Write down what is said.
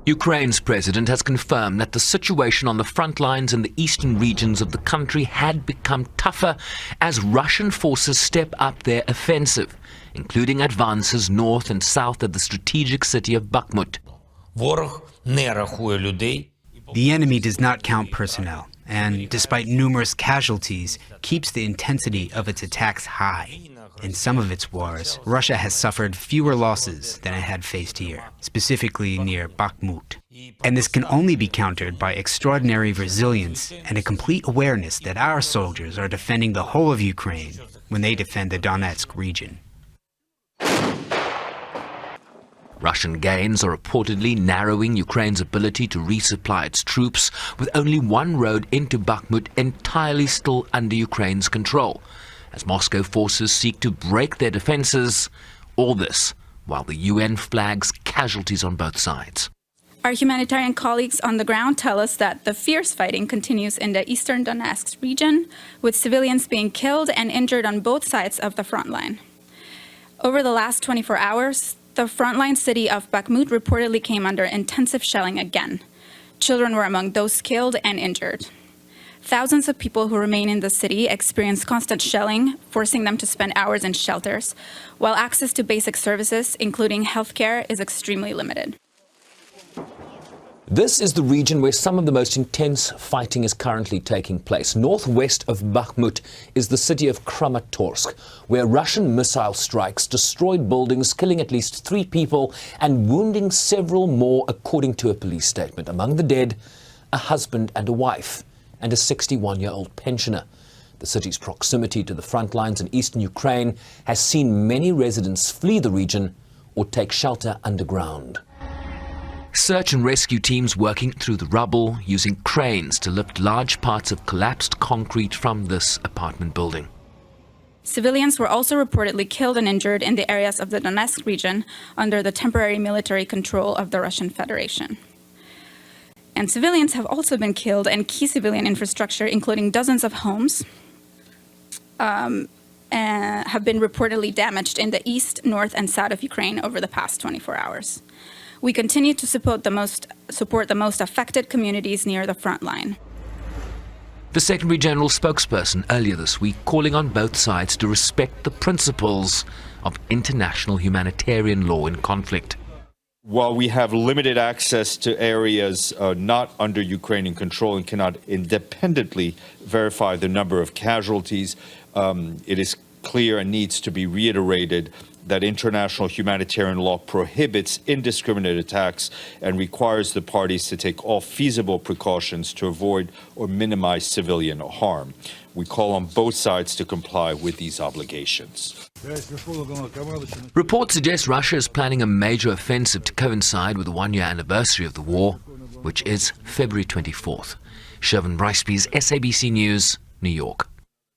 Ukraine's president has confirmed that the situation on the front lines in the eastern regions of the country had become tougher as Russian forces step up their offensive, including advances north and south of the strategic city of Bakhmut. The enemy does not count personnel, and despite numerous casualties, keeps the intensity of its attacks high. In some of its wars, Russia has suffered fewer losses than it had faced here, specifically near Bakhmut. And this can only be countered by extraordinary resilience and a complete awareness that our soldiers are defending the whole of Ukraine when they defend the Donetsk region. Russian gains are reportedly narrowing Ukraine's ability to resupply its troops, with only one road into Bakhmut entirely still under Ukraine's control, as Moscow forces seek to break their defenses. All this while the UN flags casualties on both sides. Our humanitarian colleagues on the ground tell us that the fierce fighting continues in the eastern Donetsk region, with civilians being killed and injured on both sides of the front line. Over the last 24 hours, the frontline city of Bakhmut reportedly came under intensive shelling again. Children were among those killed and injured. Thousands of people who remain in the city experience constant shelling, forcing them to spend hours in shelters, while access to basic services, including healthcare, is extremely limited. This is the region where some of the most intense fighting is currently taking place. Northwest of Bakhmut is the city of Kramatorsk, where Russian missile strikes destroyed buildings, killing at least 3 people and wounding several more, according to a police statement. Among the dead, a husband and a wife, and a 61-year-old pensioner. The city's proximity to the front lines in eastern Ukraine has seen many residents flee the region or take shelter underground. Search and rescue teams working through the rubble, using cranes to lift large parts of collapsed concrete from this apartment building. Civilians were also reportedly killed and injured in the areas of the Donetsk region under the temporary military control of the Russian Federation. And civilians have also been killed, and key civilian infrastructure, including dozens of homes, have been reportedly damaged in the east, north, and south of Ukraine over the past 24 hours. We continue to support the most affected communities near the front line. The Secretary General spokesperson earlier this week calling on both sides to respect the principles of international humanitarian law in conflict. While we have limited access to areas not under Ukrainian control and cannot independently verify the number of casualties, it is clear and needs to be reiterated that international humanitarian law prohibits indiscriminate attacks and requires the parties to take all feasible precautions to avoid or minimize civilian harm. We call on both sides to comply with these obligations. Reports suggest Russia is planning a major offensive to coincide with the one-year anniversary of the war, which is February 24th. Shervin Briceby's SABC News, New York.